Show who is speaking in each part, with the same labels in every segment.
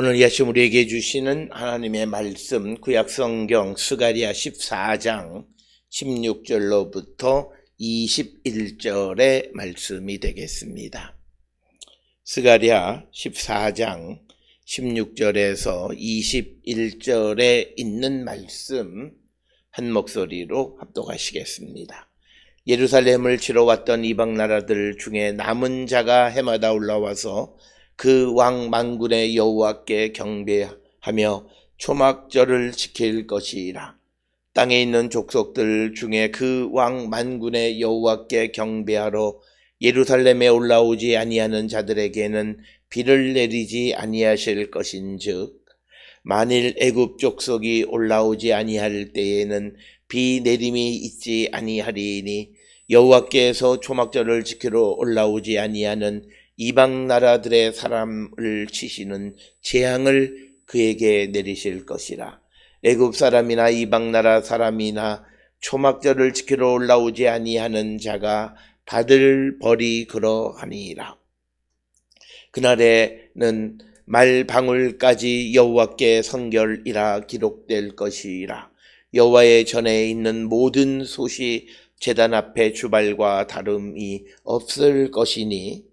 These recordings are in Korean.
Speaker 1: 오늘 이 아침 우리에게 주시는 하나님의 말씀 구약성경 스가랴 14장 16절로부터 21절의 말씀이 되겠습니다. 스가랴 14장 16절에서 21절에 있는 말씀 한 목소리로 합독하시겠습니다. 예루살렘을 치러 왔던 이방 나라들 중에 남은 자가 해마다 올라와서 그 왕 만군의 여호와께 경배하며 초막절을 지킬 것이라. 땅에 있는 족속들 중에 그 왕 만군의 여호와께 경배하러 예루살렘에 올라오지 아니하는 자들에게는 비를 내리지 아니하실 것인즉, 만일 애굽 족속이 올라오지 아니할 때에는 비 내림이 있지 아니하리니, 여호와께서 초막절을 지키러 올라오지 아니하는 이방 나라들의 사람을 치시는 재앙을 그에게 내리실 것이라. 애굽 사람이나 이방 나라 사람이나 초막절을 지키러 올라오지 아니하는 자가 받을 벌이 그러하니라. 그날에는 말방울까지 여호와께 성결이라 기록될 것이라. 여호와의 전에 있는 모든 솥이 제단 앞에 주발과 다름이 없을 것이니,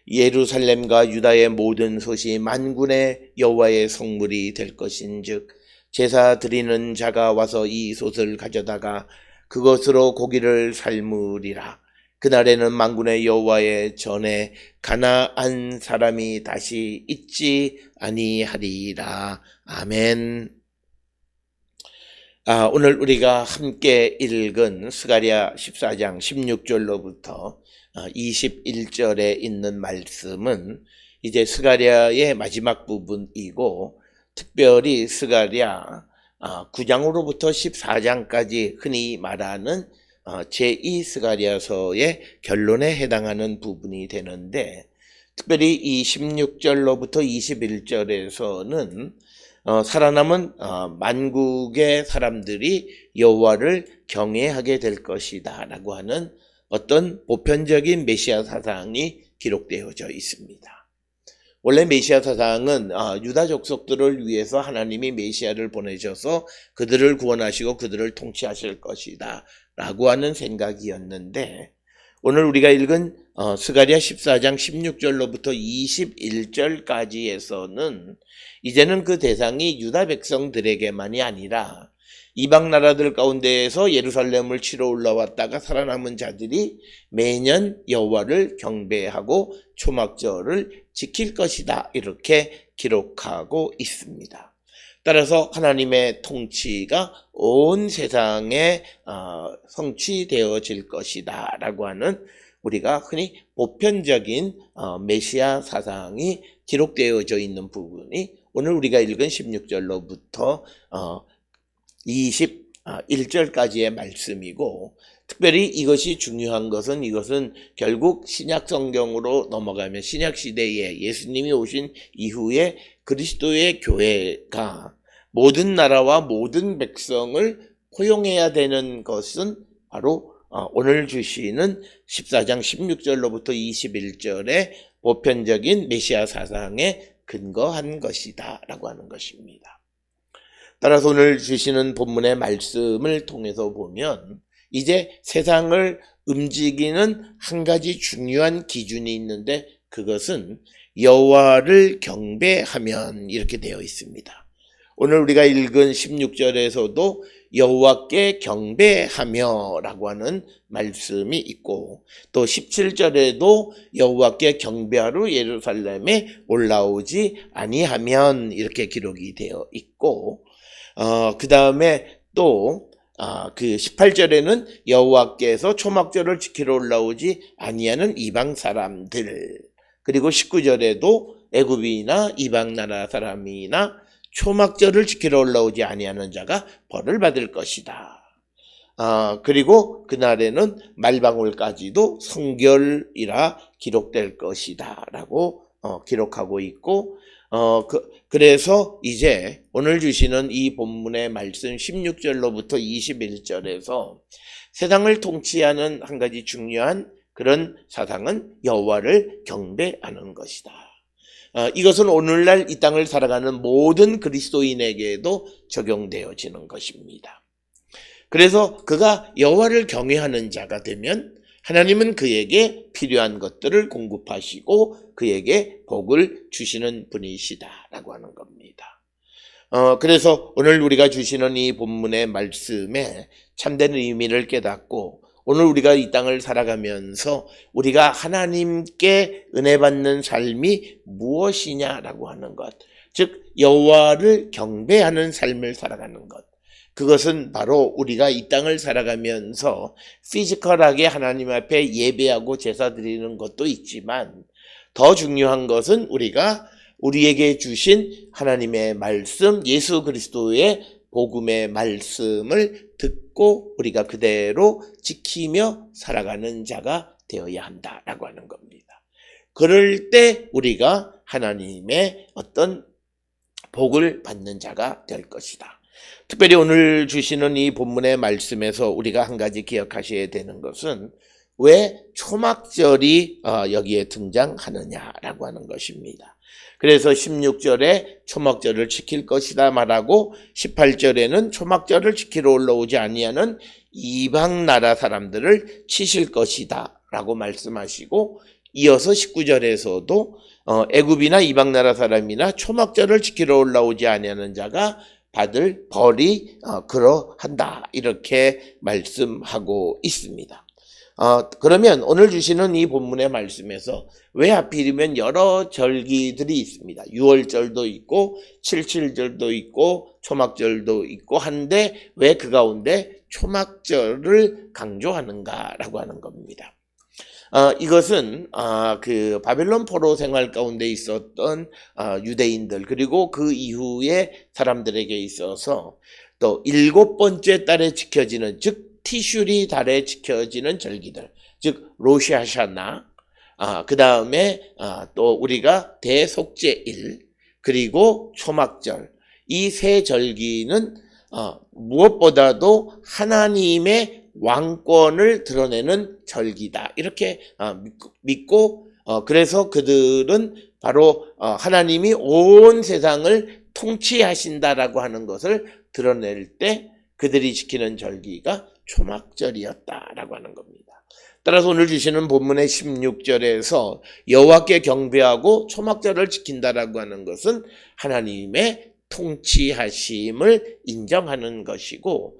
Speaker 1: 예루살렘과 유다의 모든 솥이 만군의 여호와의 성물이 될 것인즉, 제사 드리는 자가 와서 이 솥을 가져다가 그것으로 고기를 삶으리라. 그날에는 만군의 여호와의 전에 가나안 사람이 다시 있지 아니하리라. 아멘. 오늘 우리가 함께 읽은 스가랴 14장 16절로부터 21절에 있는 말씀은 이제 스가랴의 마지막 부분이고, 특별히 스가랴 9장으로부터 14장까지 흔히 말하는 제2 스가랴서의 결론에 해당하는 부분이 되는데, 특별히 이 16절로부터 21절에서는 살아남은 만국의 사람들이 여호와를 경외하게 될 것이다 라고 하는 어떤 보편적인 메시아 사상이 기록되어져 있습니다. 원래 메시아 사상은 유다 족속들을 위해서 하나님이 메시아를 보내셔서 그들을 구원하시고 그들을 통치하실 것이다 라고 하는 생각이었는데, 오늘 우리가 읽은 스가랴 14장 16절로부터 21절까지에서는 이제는 그 대상이 유다 백성들에게만이 아니라 이방 나라들 가운데에서 예루살렘을 치러 올라왔다가 살아남은 자들이 매년 여호와를 경배하고 초막절을 지킬 것이다, 이렇게 기록하고 있습니다. 따라서 하나님의 통치가 온 세상에 성취되어질 것이다 라고 하는 우리가 흔히 보편적인 메시아 사상이 기록되어져 있는 부분이 오늘 우리가 읽은 16절로부터 21절까지의 말씀이고, 특별히 이것이 중요한 것은, 이것은 결국 신약 성경으로 넘어가면 신약 시대에 예수님이 오신 이후에 그리스도의 교회가 모든 나라와 모든 백성을 포용해야 되는 것은 바로 오늘 주시는 14장 16절로부터 21절의 보편적인 메시아 사상에 근거한 것이다 라고 하는 것입니다. 따라서 오늘 주시는 본문의 말씀을 통해서 보면 이제 세상을 움직이는 한 가지 중요한 기준이 있는데, 그것은 여호와를 경배하면 이렇게 되어 있습니다. 오늘 우리가 읽은 16절에서도 여호와께 경배하며 라고 하는 말씀이 있고, 또 17절에도 여호와께 경배하러 예루살렘에 올라오지 아니하면 이렇게 기록이 되어 있고, 그 다음에 또 그 18절에는 여호와께서 초막절을 지키러 올라오지 아니하는 이방 사람들, 그리고 19절에도 애굽이나 이방 나라 사람이나 초막절을 지키러 올라오지 아니하는 자가 벌을 받을 것이다. 그리고 그날에는 말방울까지도 성결이라 기록될 것이다 라고 기록하고 있고, 그래서 이제 오늘 주시는 이 본문의 말씀 16절로부터 21절에서 세상을 통치하는 한 가지 중요한 그런 사상은 여호와를 경배하는 것이다. 이것은 오늘날 이 땅을 살아가는 모든 그리스도인에게도 적용되어지는 것입니다. 그래서 그가 여호와를 경외하는 자가 되면 하나님은 그에게 필요한 것들을 공급하시고 그에게 복을 주시는 분이시다라고 하는 겁니다. 그래서 오늘 우리가 주시는 이 본문의 말씀에 참된 의미를 깨닫고 오늘 우리가 이 땅을 살아가면서 우리가 하나님께 은혜 받는 삶이 무엇이냐라고 하는 것, 즉 여호와를 경배하는 삶을 살아가는 것, 그것은 바로 우리가 이 땅을 살아가면서 피지컬하게 하나님 앞에 예배하고 제사 드리는 것도 있지만 더 중요한 것은 우리가 우리에게 주신 하나님의 말씀, 예수 그리스도의 복음의 말씀을 듣고 우리가 그대로 지키며 살아가는 자가 되어야 한다라고 하는 겁니다. 그럴 때 우리가 하나님의 어떤 복을 받는 자가 될 것이다. 특별히 오늘 주시는 이 본문의 말씀에서 우리가 한 가지 기억하셔야 되는 것은 왜 초막절이 여기에 등장하느냐라고 하는 것입니다. 그래서 16절에 초막절을 지킬 것이다 말하고 18절에는 초막절을 지키러 올라오지 아니하는 이방 나라 사람들을 치실 것이다 라고 말씀하시고, 이어서 19절에서도 애굽이나 이방 나라 사람이나 초막절을 지키러 올라오지 아니하는 자가 받을 벌이 그러한다 이렇게 말씀하고 있습니다. 그러면 오늘 주시는 이 본문의 말씀에서 왜 하필이면 여러 절기들이 있습니다. 6월절도 있고 77절도 있고 초막절도 있고 한데 왜 그 가운데 초막절을 강조하는가라고 하는 겁니다. 이것은 그 바벨론 포로 생활 가운데 있었던 유대인들 그리고 그 이후의 사람들에게 있어서 또 7번째 달에 지켜지는, 즉 티슈리 달에 지켜지는 절기들, 즉 로시하샤나, 그 다음에 또 우리가 대속죄일 그리고 초막절, 이 세 절기는 무엇보다도 하나님의 왕권을 드러내는 절기다 이렇게 믿고 그래서 그들은 바로 하나님이 온 세상을 통치하신다라고 하는 것을 드러낼 때 그들이 지키는 절기가 초막절이었다라고 하는 겁니다. 따라서 오늘 주시는 본문의 16절에서 여호와께 경배하고 초막절을 지킨다라고 하는 것은 하나님의 통치하심을 인정하는 것이고,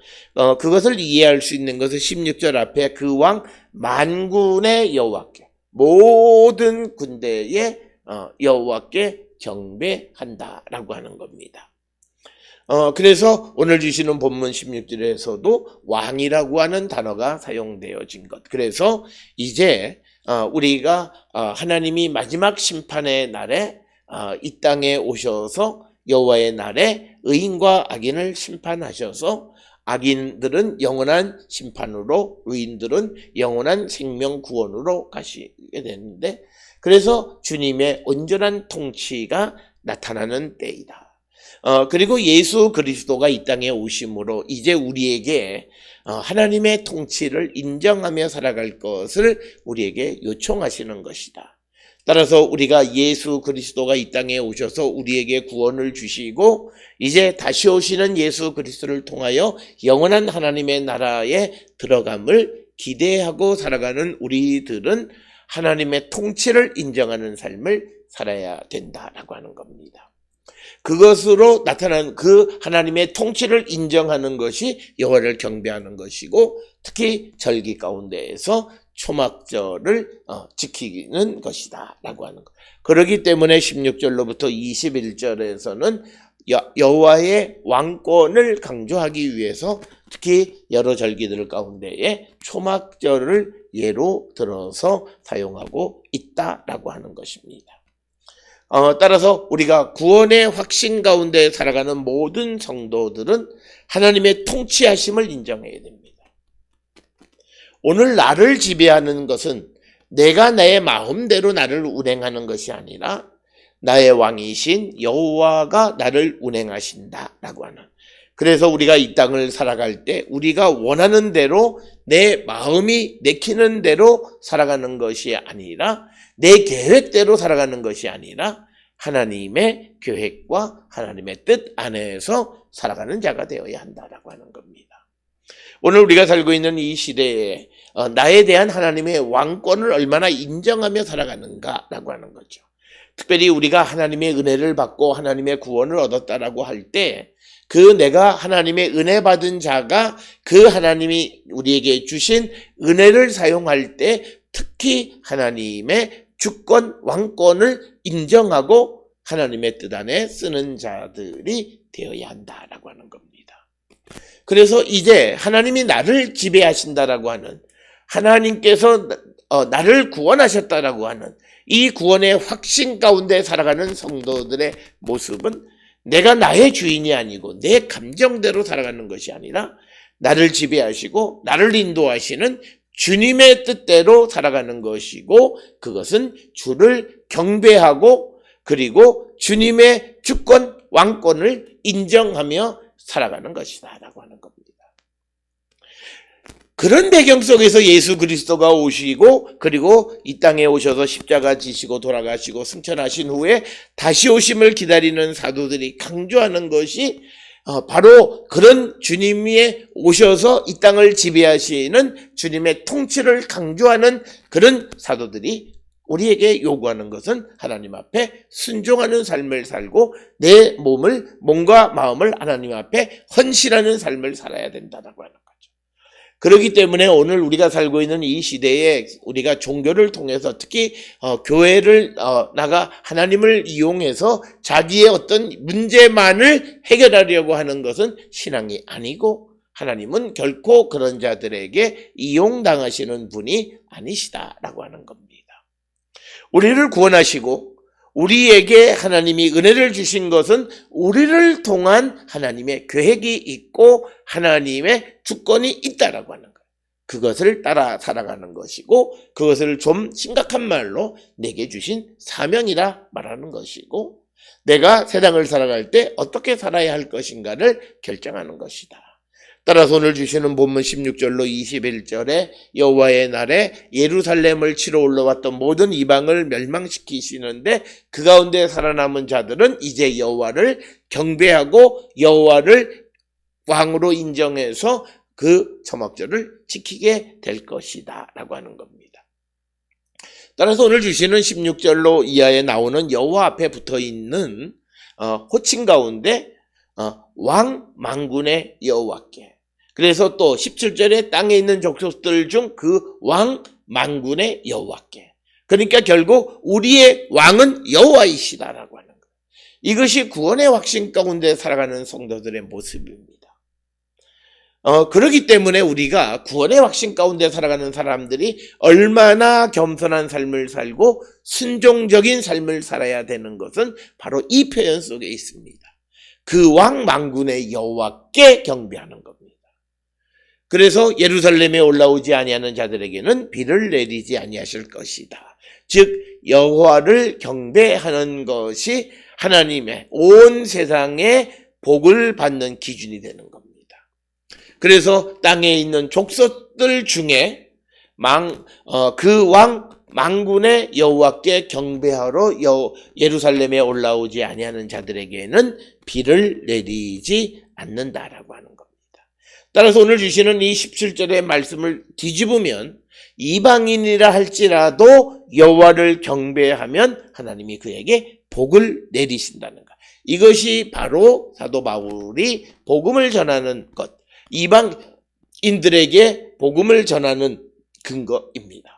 Speaker 1: 그것을 이해할 수 있는 것은 16절 앞에 그 왕 만군의 여호와께, 모든 군대의 여호와께 경배한다라고 하는 겁니다. 그래서 오늘 주시는 본문 16절에서도 왕이라고 하는 단어가 사용되어진 것. 그래서 이제 우리가 하나님이 마지막 심판의 날에 이 땅에 오셔서 여호와의 날에 의인과 악인을 심판하셔서 악인들은 영원한 심판으로, 의인들은 영원한 생명 구원으로 가시게 되는데, 그래서 주님의 온전한 통치가 나타나는 때이다. 그리고 예수 그리스도가 이 땅에 오심으로 이제 우리에게 하나님의 통치를 인정하며 살아갈 것을 우리에게 요청하시는 것이다. 따라서 우리가 예수 그리스도가 이 땅에 오셔서 우리에게 구원을 주시고 이제 다시 오시는 예수 그리스도를 통하여 영원한 하나님의 나라에 들어감을 기대하고 살아가는 우리들은 하나님의 통치를 인정하는 삶을 살아야 된다라고 하는 겁니다. 그것으로 나타난 그 하나님의 통치를 인정하는 것이 여호와를 경배하는 것이고, 특히 절기 가운데에서 초막절을 지키는 것이다 라고 하는 것. 그렇기 때문에 16절로부터 21절에서는 여호와의 왕권을 강조하기 위해서 특히 여러 절기들 가운데에 초막절을 예로 들어서 사용하고 있다라고 하는 것입니다. 따라서 우리가 구원의 확신 가운데 살아가는 모든 성도들은 하나님의 통치하심을 인정해야 됩니다. 오늘 나를 지배하는 것은 내가 내 마음대로 나를 운행하는 것이 아니라 나의 왕이신 여호와가 나를 운행하신다라고 하는. 그래서 우리가 이 땅을 살아갈 때 우리가 원하는 대로 내 마음이 내키는 대로 살아가는 것이 아니라 내 계획대로 살아가는 것이 아니라 하나님의 계획과 하나님의 뜻 안에서 살아가는 자가 되어야 한다라고 하는 겁니다. 오늘 우리가 살고 있는 이 시대에 나에 대한 하나님의 왕권을 얼마나 인정하며 살아가는가라고 하는 거죠. 특별히 우리가 하나님의 은혜를 받고 하나님의 구원을 얻었다라고 할 때 그 내가 하나님의 은혜 받은 자가 그 하나님이 우리에게 주신 은혜를 사용할 때 특히 하나님의 주권, 왕권을 인정하고 하나님의 뜻 안에 쓰는 자들이 되어야 한다라고 하는 겁니다. 그래서 이제 하나님이 나를 지배하신다라고 하는, 하나님께서 나를 구원하셨다라고 하는 이 구원의 확신 가운데 살아가는 성도들의 모습은 내가 나의 주인이 아니고 내 감정대로 살아가는 것이 아니라 나를 지배하시고 나를 인도하시는 주님의 뜻대로 살아가는 것이고, 그것은 주를 경배하고 그리고 주님의 주권, 왕권을 인정하며 살아가는 것이다 라고 하는 겁니다. 그런 배경 속에서 예수 그리스도가 오시고 그리고 이 땅에 오셔서 십자가 지시고 돌아가시고 승천하신 후에 다시 오심을 기다리는 사도들이 강조하는 것이 바로 그런 주님이 오셔서 이 땅을 지배하시는 주님의 통치를 강조하는 그런 사도들이 우리에게 요구하는 것은 하나님 앞에 순종하는 삶을 살고 내 몸과 마음을 하나님 앞에 헌신하는 삶을 살아야 된다고 하는 거죠. 그렇기 때문에 오늘 우리가 살고 있는 이 시대에 우리가 종교를 통해서 특히 교회를 나가 하나님을 이용해서 자기의 어떤 문제만을 해결하려고 하는 것은 신앙이 아니고, 하나님은 결코 그런 자들에게 이용당하시는 분이 아니시다라고 하는 겁니다. 우리를 구원하시고 우리에게 하나님이 은혜를 주신 것은 우리를 통한 하나님의 계획이 있고 하나님의 주권이 있다라고 하는 거예요. 그것을 따라 살아가는 것이고, 그것을 좀 심각한 말로 내게 주신 사명이라 말하는 것이고, 내가 세상을 살아갈 때 어떻게 살아야 할 것인가를 결정하는 것이다. 따라서 오늘 주시는 본문 16절로 21절에 여호와의 날에 예루살렘을 치러 올라왔던 모든 이방을 멸망시키시는데 그 가운데 살아남은 자들은 이제 여호와를 경배하고 여호와를 왕으로 인정해서 그 초막절을 지키게 될 것이다 라고 하는 겁니다. 따라서 오늘 주시는 16절로 이하에 나오는 여호와 앞에 붙어있는 호칭 가운데 왕 만군의 여호와께, 그래서 또 17절에 땅에 있는 족속들 중 그 왕 만군의 여호와께, 그러니까 결국 우리의 왕은 여호와이시다라고 하는 거예요. 이것이 구원의 확신 가운데 살아가는 성도들의 모습입니다. 그렇기 때문에 우리가 구원의 확신 가운데 살아가는 사람들이 얼마나 겸손한 삶을 살고 순종적인 삶을 살아야 되는 것은 바로 이 표현 속에 있습니다. 그 왕 만군의 여호와께 경배하는 겁니다. 그래서 예루살렘에 올라오지 아니하는 자들에게는 비를 내리지 아니하실 것이다. 즉 여호와를 경배하는 것이 하나님의 온 세상에 복을 받는 기준이 되는 겁니다. 그래서 땅에 있는 족속들 중에 그 왕 만군의 여호와께 경배하러 예루살렘에 올라오지 아니하는 자들에게는 비를 내리지 않는다라고 하는 겁니다. 따라서 오늘 주시는 이 17절의 말씀을 뒤집으면 이방인이라 할지라도 여호와를 경배하면 하나님이 그에게 복을 내리신다는 것. 이것이 바로 사도 바울이 복음을 전하는 것, 이방인들에게 복음을 전하는 근거입니다.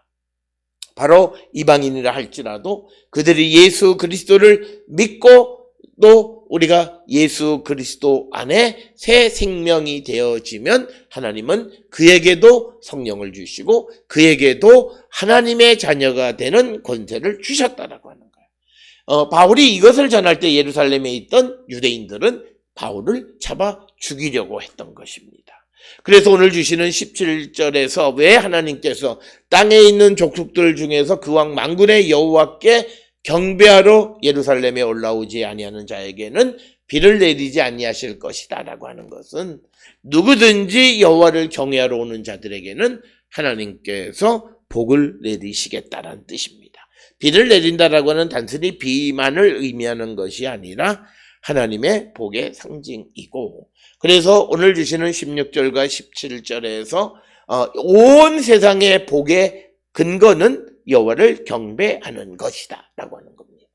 Speaker 1: 바로 이방인이라 할지라도 그들이 예수 그리스도를 믿고 또 우리가 예수 그리스도 안에 새 생명이 되어지면 하나님은 그에게도 성령을 주시고 그에게도 하나님의 자녀가 되는 권세를 주셨다라고 하는 거예요. 바울이 이것을 전할 때 예루살렘에 있던 유대인들은 바울을 잡아 죽이려고 했던 것입니다. 그래서 오늘 주시는 17절에서 왜 하나님께서 땅에 있는 족속들 중에서 그 왕 만군의 여호와께 경배하러 예루살렘에 올라오지 아니하는 자에게는 비를 내리지 아니하실 것이다 라고 하는 것은, 누구든지 여호와를 경외하러 오는 자들에게는 하나님께서 복을 내리시겠다라는 뜻입니다. 비를 내린다라고 하는 단순히 비만을 의미하는 것이 아니라 하나님의 복의 상징이고, 그래서 오늘 주시는 16절과 17절에서 온 세상의 복의 근거는 여호와를 경배하는 것이다 라고 하는 겁니다.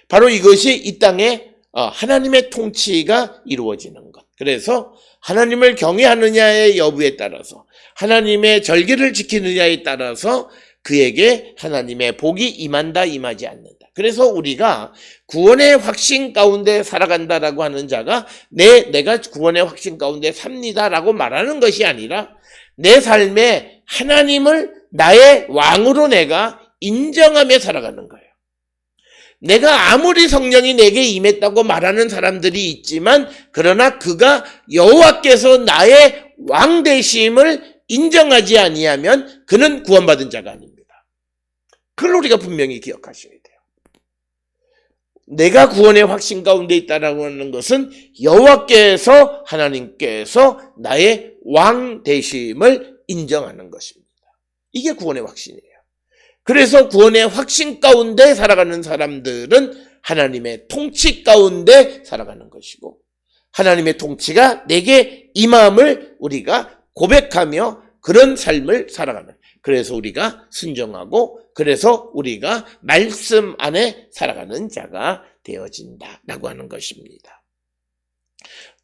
Speaker 1: 바로 이것이 이 땅에 하나님의 통치가 이루어지는 것. 그래서 하나님을 경외하느냐의 여부에 따라서, 하나님의 절기를 지키느냐에 따라서 그에게 하나님의 복이 임한다, 임하지 않는다. 그래서 우리가 구원의 확신 가운데 살아간다라고 하는 자가 내가 구원의 확신 가운데 삽니다라고 말하는 것이 아니라 내 삶에 하나님을 나의 왕으로 내가 인정하며 살아가는 거예요. 내가 아무리 성령이 내게 임했다고 말하는 사람들이 있지만, 그러나 그가 여호와께서 나의 왕 되심을 인정하지 아니하면 그는 구원받은 자가 아닙니다. 그걸 우리가 분명히 기억하셔야 돼요. 내가 구원의 확신 가운데 있다라고 하는 것은 여호와께서, 하나님께서 나의 왕 되심을 인정하는 것입니다. 이게 구원의 확신이에요. 그래서 구원의 확신 가운데 살아가는 사람들은 하나님의 통치 가운데 살아가는 것이고, 하나님의 통치가 내게 임함을 우리가 고백하며 그런 삶을 살아가는, 그래서 우리가 순종하고, 그래서 우리가 말씀 안에 살아가는 자가 되어진다라고 하는 것입니다.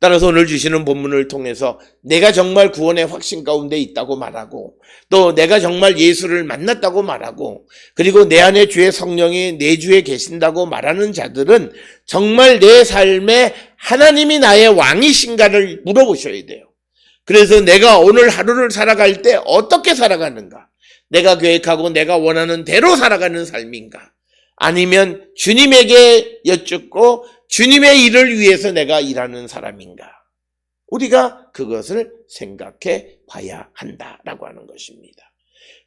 Speaker 1: 따라서 오늘 주시는 본문을 통해서 내가 정말 구원의 확신 가운데 있다고 말하고, 또 내가 정말 예수를 만났다고 말하고, 그리고 내 안에 주의 성령이 내 주에 계신다고 말하는 자들은 정말 내 삶에 하나님이 나의 왕이신가를 물어보셔야 돼요. 그래서 내가 오늘 하루를 살아갈 때 어떻게 살아가는가? 내가 계획하고 내가 원하는 대로 살아가는 삶인가? 아니면 주님에게 여쭙고 주님의 일을 위해서 내가 일하는 사람인가? 우리가 그것을 생각해 봐야 한다라고 하는 것입니다.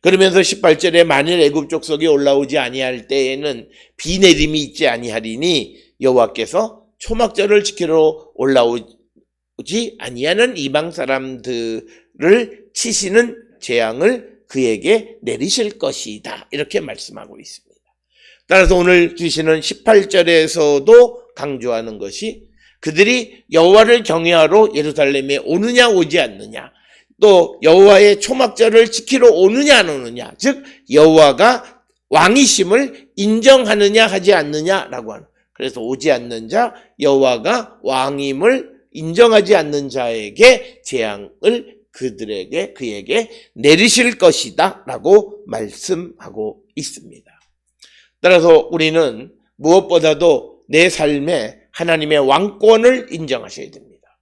Speaker 1: 그러면서 18절에 만일 애굽 족속이 올라오지 아니할 때에는 비 내림이 있지 아니하리니 여호와께서 초막절을 지키러 올라오지 아니하는 이방 사람들을 치시는 재앙을 그에게 내리실 것이다, 이렇게 말씀하고 있습니다. 따라서 오늘 주시는 18절에서도 강조하는 것이 그들이 여호와를 경외하러 예루살렘에 오느냐 오지 않느냐, 또 여호와의 초막절을 지키러 오느냐 안 오느냐, 즉 여호와가 왕이심을 인정하느냐 하지 않느냐라고 하는, 그래서 오지 않는 자, 여호와가 왕임을 인정하지 않는 자에게 재앙을 그에게 내리실 것이다 라고 말씀하고 있습니다. 따라서 우리는 무엇보다도 내 삶에 하나님의 왕권을 인정하셔야 됩니다.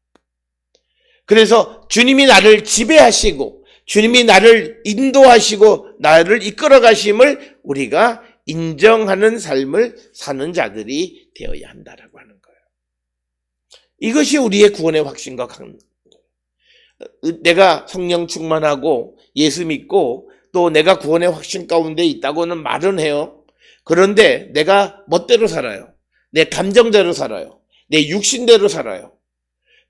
Speaker 1: 그래서 주님이 나를 지배하시고 주님이 나를 인도하시고 나를 이끌어 가심을 우리가 인정하는 삶을 사는 자들이 되어야 한다라고 하는 거예요. 이것이 우리의 구원의 확신과 강조예요. 내가 성령 충만하고 예수 믿고 또 내가 구원의 확신 가운데 있다고는 말은 해요. 그런데 내가 멋대로 살아요. 내 감정대로 살아요. 내 육신대로 살아요.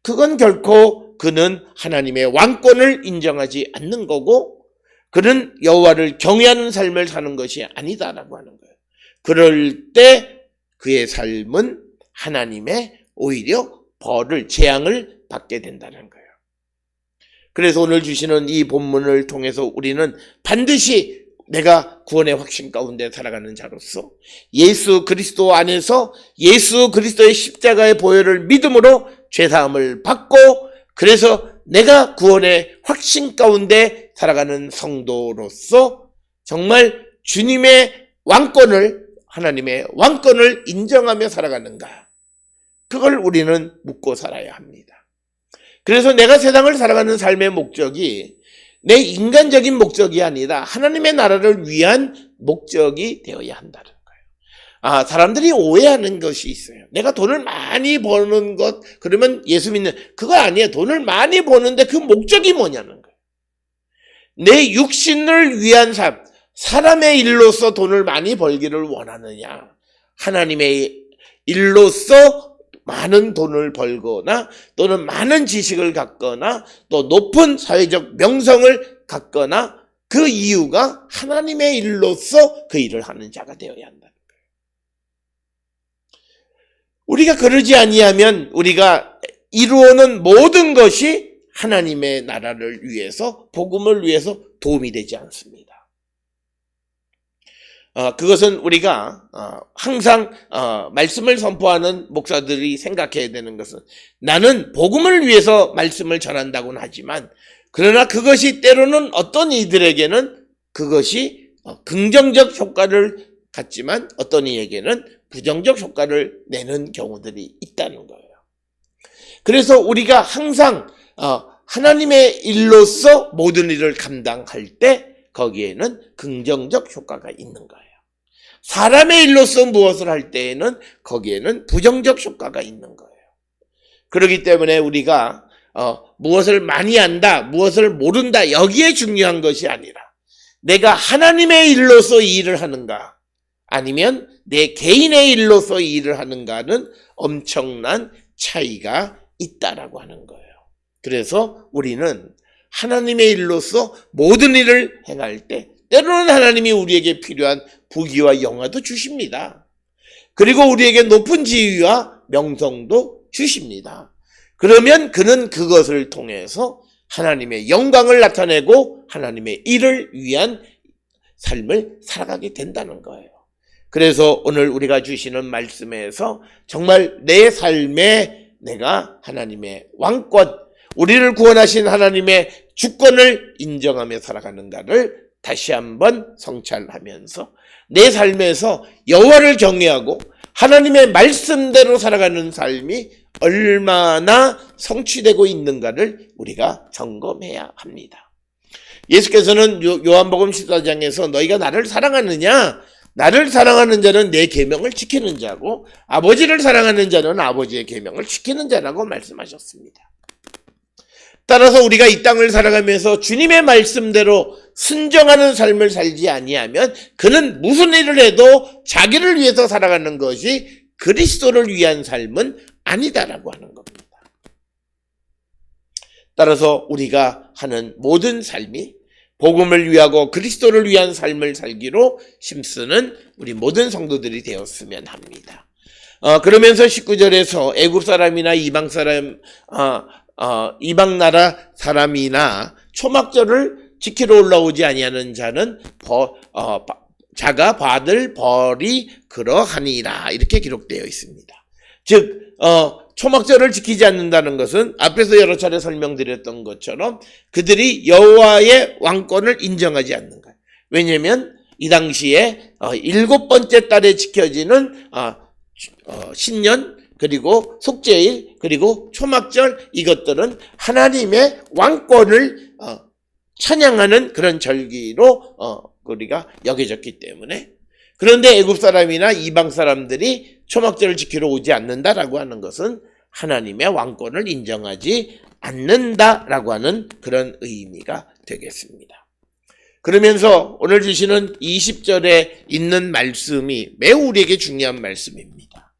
Speaker 1: 그건 결코 그는 하나님의 왕권을 인정하지 않는 거고, 그는 여호와를 경외하는 삶을 사는 것이 아니다라고 하는 거예요. 그럴 때 그의 삶은 하나님의 오히려 벌을, 재앙을 받게 된다는 거예요. 그래서 오늘 주시는 이 본문을 통해서 우리는 반드시 내가 구원의 확신 가운데 살아가는 자로서 예수 그리스도 안에서 예수 그리스도의 십자가의 보혈을 믿음으로 죄사함을 받고, 그래서 내가 구원의 확신 가운데 살아가는 성도로서 정말 주님의 왕권을, 하나님의 왕권을 인정하며 살아가는가, 그걸 우리는 묻고 살아야 합니다. 그래서 내가 세상을 살아가는 삶의 목적이 내 인간적인 목적이 아니라 하나님의 나라를 위한 목적이 되어야 한다는 거예요. 사람들이 오해하는 것이 있어요. 내가 돈을 많이 버는 것, 그러면 예수 믿는, 그거 아니에요. 돈을 많이 버는데 그 목적이 뭐냐는 거예요. 내 육신을 위한 삶, 사람의 일로서 돈을 많이 벌기를 원하느냐, 하나님의 일로서 많은 돈을 벌거나 또는 많은 지식을 갖거나 또 높은 사회적 명성을 갖거나, 그 이유가 하나님의 일로서 그 일을 하는 자가 되어야 한다는 거예요. 우리가 그러지 아니하면 우리가 이루어놓은 모든 것이 하나님의 나라를 위해서, 복음을 위해서 도움이 되지 않습니다. 그것은 우리가 항상 말씀을 선포하는 목사들이 생각해야 되는 것은, 나는 복음을 위해서 말씀을 전한다고는 하지만, 그러나 그것이 때로는 어떤 이들에게는 그것이 긍정적 효과를 갖지만 어떤 이에게는 부정적 효과를 내는 경우들이 있다는 거예요. 그래서 우리가 항상 하나님의 일로서 모든 일을 감당할 때 거기에는 긍정적 효과가 있는 거예요. 사람의 일로서 무엇을 할 때에는 거기에는 부정적 효과가 있는 거예요. 그렇기 때문에 우리가 무엇을 많이 안다, 무엇을 모른다, 여기에 중요한 것이 아니라 내가 하나님의 일로서 이 일을 하는가, 아니면 내 개인의 일로서 이 일을 하는가는 엄청난 차이가 있다라고 하는 거예요. 그래서 우리는 하나님의 일로서 모든 일을 행할 때 때로는 하나님이 우리에게 필요한 부귀와 영화도 주십니다. 그리고 우리에게 높은 지위와 명성도 주십니다. 그러면 그는 그것을 통해서 하나님의 영광을 나타내고 하나님의 일을 위한 삶을 살아가게 된다는 거예요. 그래서 오늘 우리가 주시는 말씀에서 정말 내 삶에 내가 하나님의 왕권, 우리를 구원하신 하나님의 주권을 인정하며 살아가는가를 다시 한번 성찰하면서 내 삶에서 여호와를 경외하고 하나님의 말씀대로 살아가는 삶이 얼마나 성취되고 있는가를 우리가 점검해야 합니다. 예수께서는 요한복음 14장에서 너희가 나를 사랑하느냐? 나를 사랑하는 자는 내 계명을 지키는 자고 아버지를 사랑하는 자는 아버지의 계명을 지키는 자라고 말씀하셨습니다. 따라서 우리가 이 땅을 살아가면서 주님의 말씀대로 순종하는 삶을 살지 아니하면 그는 무슨 일을 해도 자기를 위해서 살아가는 것이 그리스도를 위한 삶은 아니다라고 하는 겁니다. 따라서 우리가 하는 모든 삶이 복음을 위하고 그리스도를 위한 삶을 살기로 힘쓰는 우리 모든 성도들이 되었으면 합니다. 그러면서 19절에서 애굽 사람이나 이방 사람, 이방 나라 사람이나 초막절을 지키러 올라오지 아니하는 자는 자가 받을 벌이 그러하니라, 이렇게 기록되어 있습니다. 즉 초막절을 지키지 않는다는 것은 앞에서 여러 차례 설명드렸던 것처럼 그들이 여호와의 왕권을 인정하지 않는 거예요. 왜냐하면 이 당시에 7번째 달에 지켜지는 신년, 그리고 속죄일, 그리고 초막절, 이것들은 하나님의 왕권을 찬양하는 그런 절기로 우리가 여겨졌기 때문에, 그런데 애굽 사람이나 이방 사람들이 초막절을 지키러 오지 않는다라고 하는 것은 하나님의 왕권을 인정하지 않는다라고 하는 그런 의미가 되겠습니다. 그러면서 오늘 주시는 20절에 있는 말씀이 매우 우리에게 중요한 말씀입니다.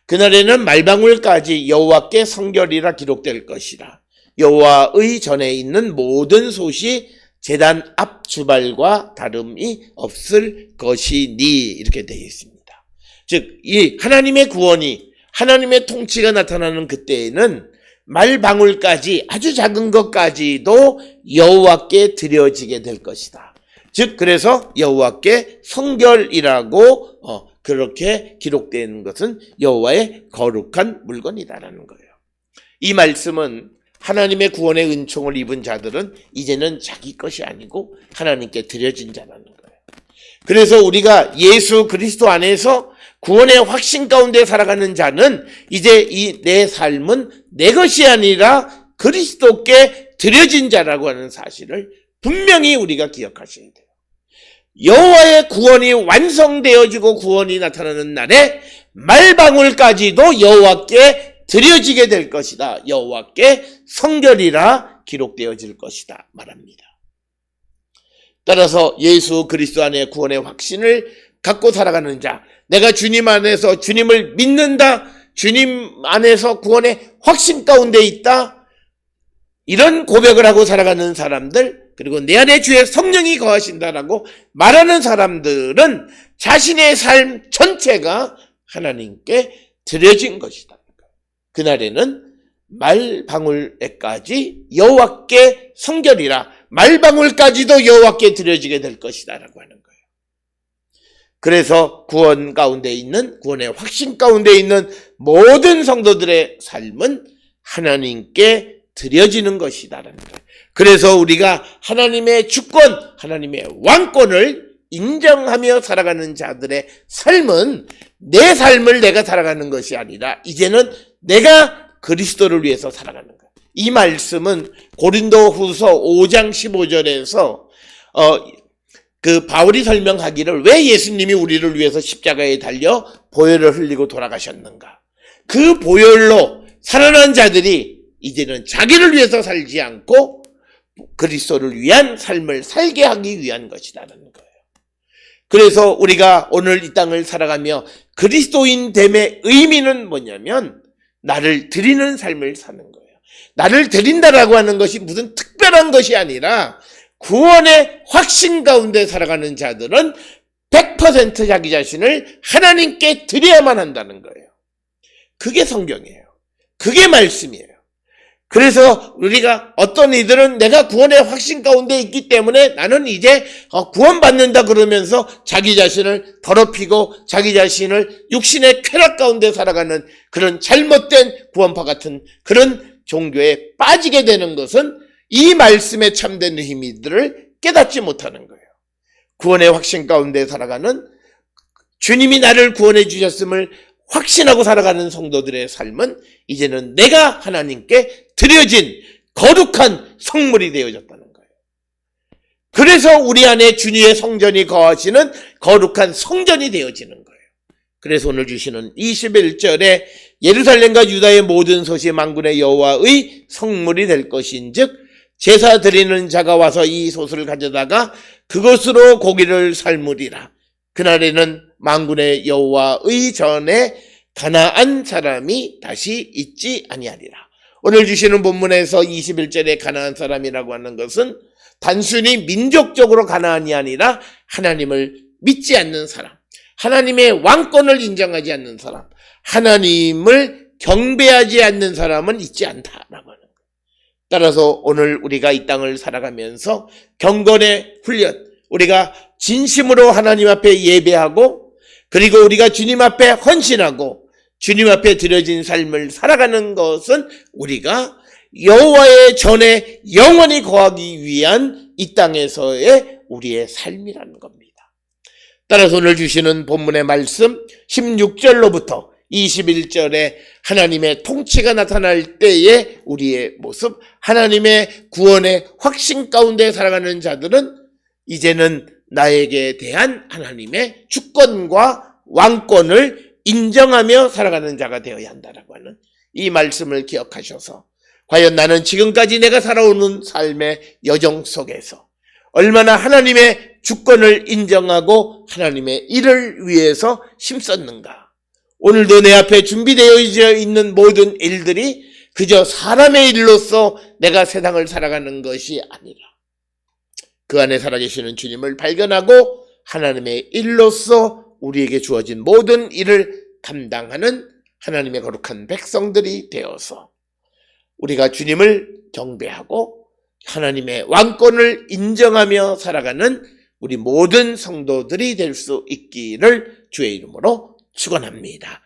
Speaker 1: 그날에는 말방울까지 여호와께 성결이라 기록될 것이라. 여호와의 전에 있는 모든 솥이 제단 앞 주발과 다름이 없을 것이니, 이렇게 되어 있습니다. 즉, 이 하나님의 구원이, 하나님의 통치가 나타나는 그때에는 말방울까지, 아주 작은 것까지도 여호와께 드려지게 될 것이다. 즉, 그래서 여호와께 성결이라고 그렇게 기록되는 것은 여호와의 거룩한 물건이다라는 거예요. 이 말씀은 하나님의 구원의 은총을 입은 자들은 이제는 자기 것이 아니고 하나님께 드려진 자라는 거예요. 그래서 우리가 예수 그리스도 안에서 구원의 확신 가운데 살아가는 자는 이제 이 내 삶은 내 것이 아니라 그리스도께 드려진 자라고 하는 사실을 분명히 우리가 기억하셔야 돼요. 여호와의 구원이 완성되어지고 구원이 나타나는 날에 말방울까지도 여호와께 드려지게 될 것이다. 여호와께 성결이라 기록되어질 것이다 말합니다. 따라서 예수 그리스도 안에 구원의 확신을 갖고 살아가는 자, 내가 주님 안에서 주님을 믿는다, 주님 안에서 구원의 확신 가운데 있다, 이런 고백을 하고 살아가는 사람들, 그리고 내 안에 주의 성령이 거하신다라고 말하는 사람들은 자신의 삶 전체가 하나님께 드려진 것이다. 그날에는 말방울에까지 여호와께 성결이라, 말방울까지도 여호와께 드려지게 될 것이다 라고 하는 거예요. 그래서 구원 가운데 있는, 구원의 확신 가운데 있는 모든 성도들의 삶은 하나님께 드려지는 것이다라는 거예요. 그래서 우리가 하나님의 주권, 하나님의 왕권을 인정하며 살아가는 자들의 삶은 내 삶을 내가 살아가는 것이 아니라 이제는 내가 그리스도를 위해서 살아가는 거예요. 이 말씀은 고린도후서 5장 15절에서 바울이 설명하기를 왜 예수님이 우리를 위해서 십자가에 달려 보혈을 흘리고 돌아가셨는가. 그 보혈로 살아난 자들이 이제는 자기를 위해서 살지 않고 그리스도를 위한 삶을 살게 하기 위한 것이라는 거예요. 그래서 우리가 오늘 이 땅을 살아가며 그리스도인됨의 의미는 뭐냐면 나를 드리는 삶을 사는 거예요. 나를 드린다라고 하는 것이 무슨 특별한 것이 아니라 구원의 확신 가운데 살아가는 자들은 100% 자기 자신을 하나님께 드려야만 한다는 거예요. 그게 성경이에요. 그게 말씀이에요. 그래서 우리가 어떤 이들은 내가 구원의 확신 가운데 있기 때문에 나는 이제 구원받는다 그러면서 자기 자신을 더럽히고 자기 자신을 육신의 쾌락 가운데 살아가는 그런 잘못된 구원파 같은 그런 종교에 빠지게 되는 것은 이 말씀에 참된 힘이들을 깨닫지 못하는 거예요. 구원의 확신 가운데 살아가는, 주님이 나를 구원해 주셨음을 확신하고 살아가는 성도들의 삶은 이제는 내가 하나님께 드려진 거룩한 성물이 되어졌다는 거예요. 그래서 우리 안에 주님의 성전이 거하시는 거룩한 성전이 되어지는 거예요. 그래서 오늘 주시는 21절에 예루살렘과 유다의 모든 소시 만군의 여호와의 성물이 될 것인즉 제사 드리는 자가 와서 이 솥을 가져다가 그것으로 고기를 삶으리라. 그날에는 만군의 여호와의 전에 가나안 사람이 다시 있지 아니하리라. 오늘 주시는 본문에서 21절에 가나안 사람이라고 하는 것은 단순히 민족적으로 가나안이 아니라 하나님을 믿지 않는 사람, 하나님의 왕권을 인정하지 않는 사람, 하나님을 경배하지 않는 사람은 있지 않다라고 하는 거예요. 따라서 오늘 우리가 이 땅을 살아가면서 경건의 훈련, 우리가 진심으로 하나님 앞에 예배하고 그리고 우리가 주님 앞에 헌신하고 주님 앞에 드려진 삶을 살아가는 것은 우리가 여호와의 전에 영원히 거하기 위한 이 땅에서의 우리의 삶이라는 겁니다. 따라서 오늘 주시는 본문의 말씀 16절로부터 21절에 하나님의 통치가 나타날 때의 우리의 모습, 하나님의 구원의 확신 가운데 살아가는 자들은 이제는 나에게 대한 하나님의 주권과 왕권을 인정하며 살아가는 자가 되어야 한다라고 하는 이 말씀을 기억하셔서 과연 나는 지금까지 내가 살아오는 삶의 여정 속에서 얼마나 하나님의 주권을 인정하고 하나님의 일을 위해서 힘썼는가. 오늘도 내 앞에 준비되어 있는 모든 일들이 그저 사람의 일로서 내가 세상을 살아가는 것이 아니라 그 안에 살아계시는 주님을 발견하고 하나님의 일로서 우리에게 주어진 모든 일을 감당하는 하나님의 거룩한 백성들이 되어서 우리가 주님을 경배하고 하나님의 왕권을 인정하며 살아가는 우리 모든 성도들이 될 수 있기를 주의 이름으로 축원합니다.